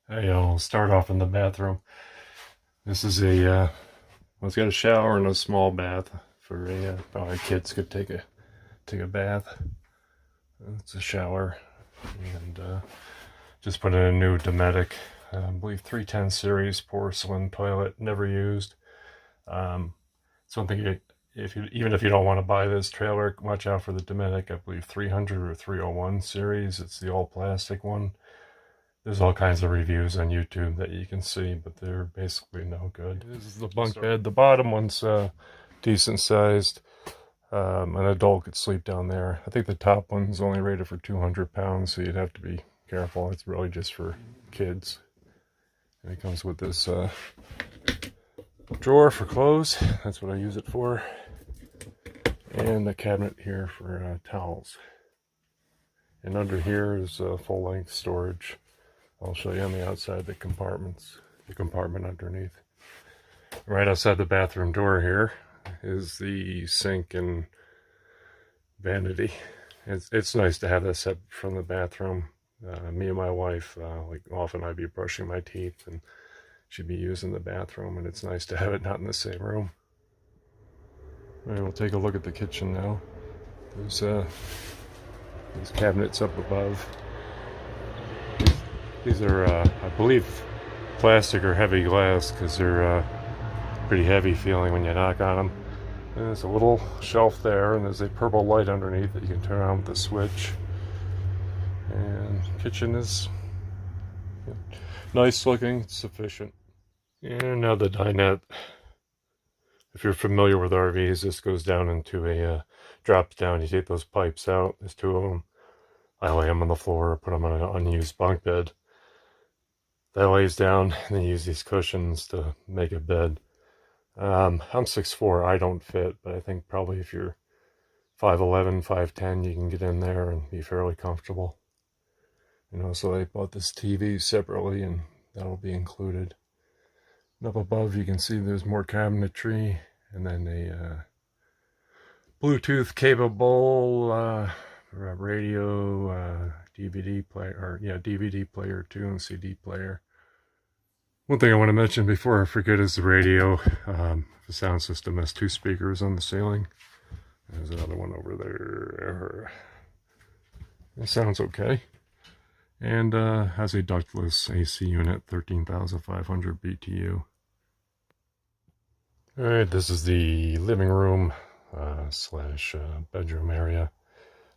I'll start off in the bathroom. This is well, it's got a shower and a small bath for probably kids could take a bath. It's a shower, and just put in a new Dometic, I believe 310 series porcelain toilet, never used. It's one thing even if you don't want to buy this trailer, watch out for the Dometic. I believe 300 or 301 series. It's the all plastic one. There's all kinds of reviews on YouTube that you can see, but they're basically no good. This is the bunk bed. The bottom one's decent sized. An adult could sleep down there. I think the top one's only rated for 200 pounds, so you'd have to be careful. It's really just for kids. And it comes with this drawer for clothes. That's what I use it for. And a cabinet here for towels. And under here is full-length storage. I'll show you on the outside the compartments, the compartment underneath. Right outside the bathroom door here is the sink and vanity. It's nice to have this set from the bathroom. Me and my wife, like often I'd be brushing my teeth and she'd be using the bathroom, and it's nice to have it not in the same room. All right, we'll take a look at the kitchen now. There's cabinets up above. These are, I believe, plastic or heavy glass because they're pretty heavy feeling when you knock on them. And there's a little shelf there, and there's a purple light underneath that you can turn on with the switch. And kitchen is nice looking, it's sufficient. And now the dinette. If you're familiar with RVs, this goes down into a drops down. You take those pipes out. There's two of them. I lay them on the floor, put them on an unused bunk bed. That lays down, and then you use these cushions to make a bed. I'm 6'4", I don't fit, but I think probably if you're 5'11", 5'10", you can get in there and be fairly comfortable. And also I bought this TV separately, and that'll be included. And up above you can see there's more cabinetry, and then a Bluetooth capable radio, DVD player, DVD player too, and CD player. One thing I want to mention before I forget is the radio. The sound system has 2 speakers on the ceiling. There's another one over there. It sounds okay. And has a ductless AC unit, 13,500 BTU. Alright, this is the living room slash bedroom area.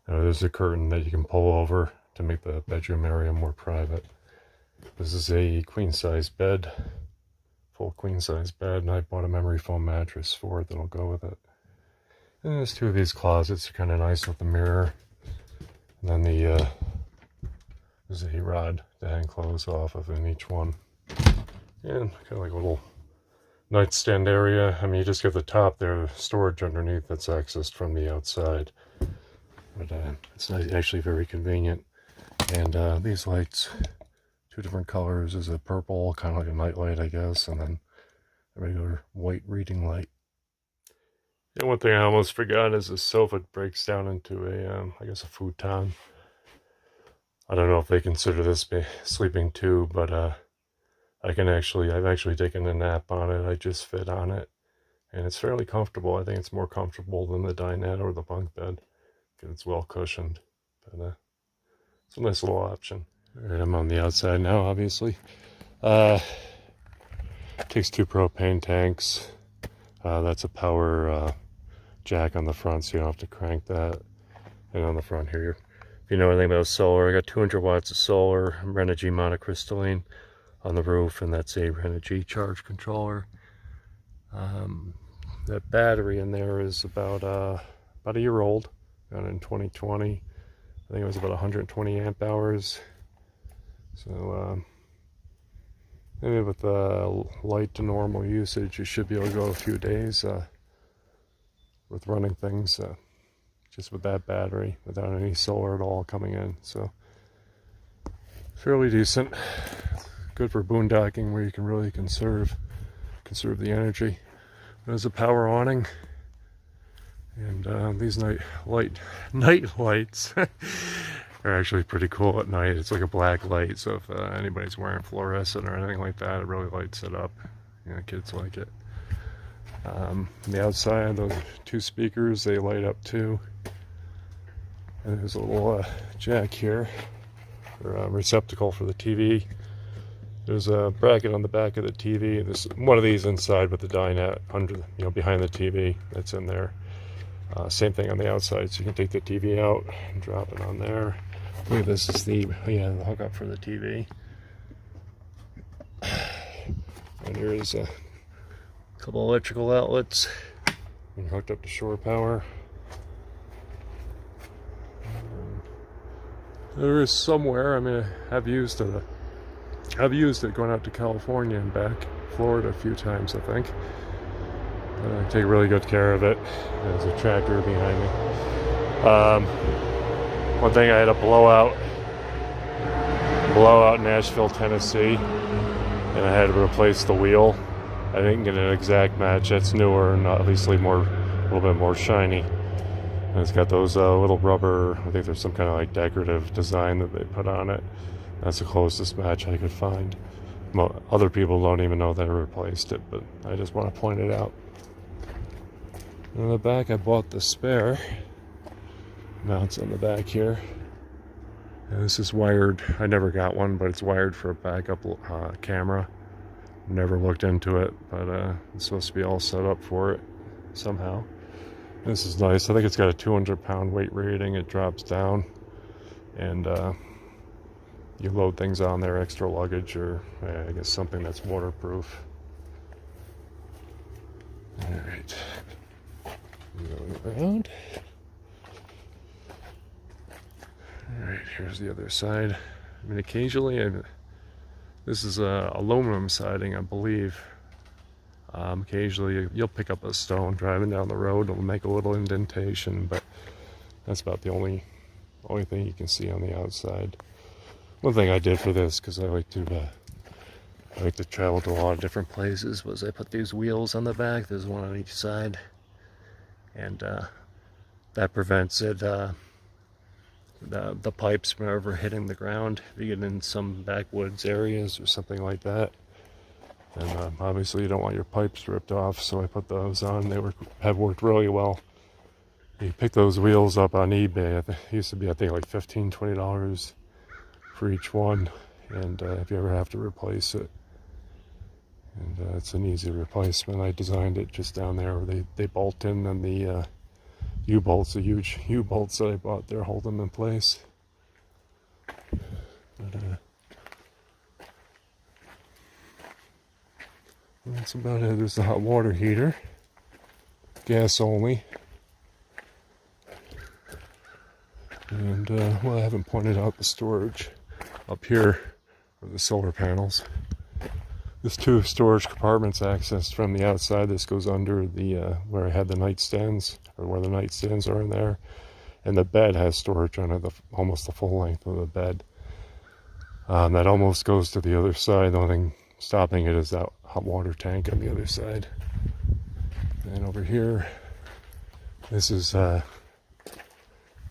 Now there's a curtain that you can pull over to make the bedroom area more private. This is a queen size bed, full queen size bed, and I bought a memory foam mattress for it that'll go with it. And there's 2 of these closets, kind of nice with the mirror. And then there's a rod to hang clothes off of in each one. And kind of like a little nightstand area. I mean, you just get the top there, storage underneath that's accessed from the outside. But it's actually very convenient. And these lights, 2 different colors. There's a purple, kind of like a night light, I guess, and then a regular white reading light. And one thing I almost forgot is the sofa breaks down into I guess a futon. I don't know if they consider this sleeping too, but I've actually taken a nap on it. I just fit on it, and it's fairly comfortable. I think it's more comfortable than the dinette or the bunk bed because it's well cushioned. But it's a nice little option. All right, I'm on the outside now, obviously. Takes 2 propane tanks. That's a power jack on the front, so you don't have to crank that. And on the front here, if you know anything about solar, I got 200 watts of solar, Renogy monocrystalline on the roof, and that's a Renogy charge controller. That battery in there is about a year old, got it in 2020. I think it was about 120 amp hours. So maybe with light to normal usage, you should be able to go a few days with running things just with that battery without any solar at all coming in. So fairly decent. Good for boondocking where you can really conserve the energy. There's a power awning, and these night lights They're actually pretty cool at night. It's like a black light, so if anybody's wearing fluorescent or anything like that, it really lights it up. You know, kids like it. On the outside, those 2 speakers, they light up too. And there's a little jack here, or a receptacle for the TV. There's a bracket on the back of the TV. There's one of these inside with the dinette under, you know, behind the TV. That's in there. Same thing on the outside, so you can take the TV out and drop it on there. Look at this, is the hookup for the TV. And here's a couple electrical outlets. And hooked up to shore power. There is somewhere, I mean, I've used it going out to California and back, Florida a few times, I think. I take really good care of it. There's a tractor behind me. One thing, I had a blowout in Nashville, Tennessee, and I had to replace the wheel. I didn't get an exact match. That's newer and obviously a little bit more shiny. And it's got those little rubber, I think there's some kind of like decorative design that they put on it. That's the closest match I could find. Other people don't even know that I replaced it, but I just want to point it out. In the back, I bought the spare mounts on the back here. And this is wired. I never got one, but it's wired for a backup camera. Never looked into it, but it's supposed to be all set up for it somehow. This is nice. I think it's got a 200-pound weight rating. It drops down, and you load things on there, extra luggage, or I guess something that's waterproof. All right. Going around. Alright, here's the other side. I mean, occasionally, this is aluminum siding, I believe. Occasionally, you'll pick up a stone driving down the road. It'll make a little indentation, but that's about the only thing you can see on the outside. One thing I did for this, because I like to travel to a lot of different places, was I put these wheels on the back. There's one on each side. And that prevents it, the pipes from ever hitting the ground. If you get in some backwoods areas or something like that, and obviously you don't want your pipes ripped off, so I put those on. They have worked really well. You pick those wheels up on eBay. It used to be, I think, like $15, $20 for each one, and if you ever have to replace it. And it's an easy replacement. I designed it just down there where they bolt in, and the U-bolts, the huge U-bolts that I bought there, hold them in place. But, that's about it. There's the hot water heater. Gas only. And, well, I haven't pointed out the storage up here for the solar panels. There's 2 storage compartments accessed from the outside. This goes under the where I had the nightstands, or where the nightstands are in there. And the bed has storage on it, almost the full length of the bed. That almost goes to the other side. The only thing stopping it is that hot water tank on the other side. And over here, this is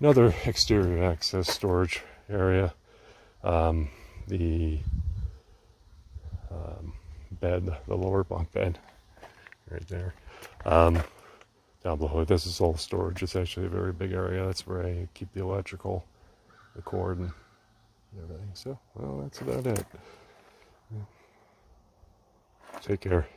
another exterior access storage area. The bed, the lower bunk bed, right there. Down below, this is all storage. It's actually a very big area. That's where I keep the electrical, the cord, and everything. So, well, that's about it. Take care.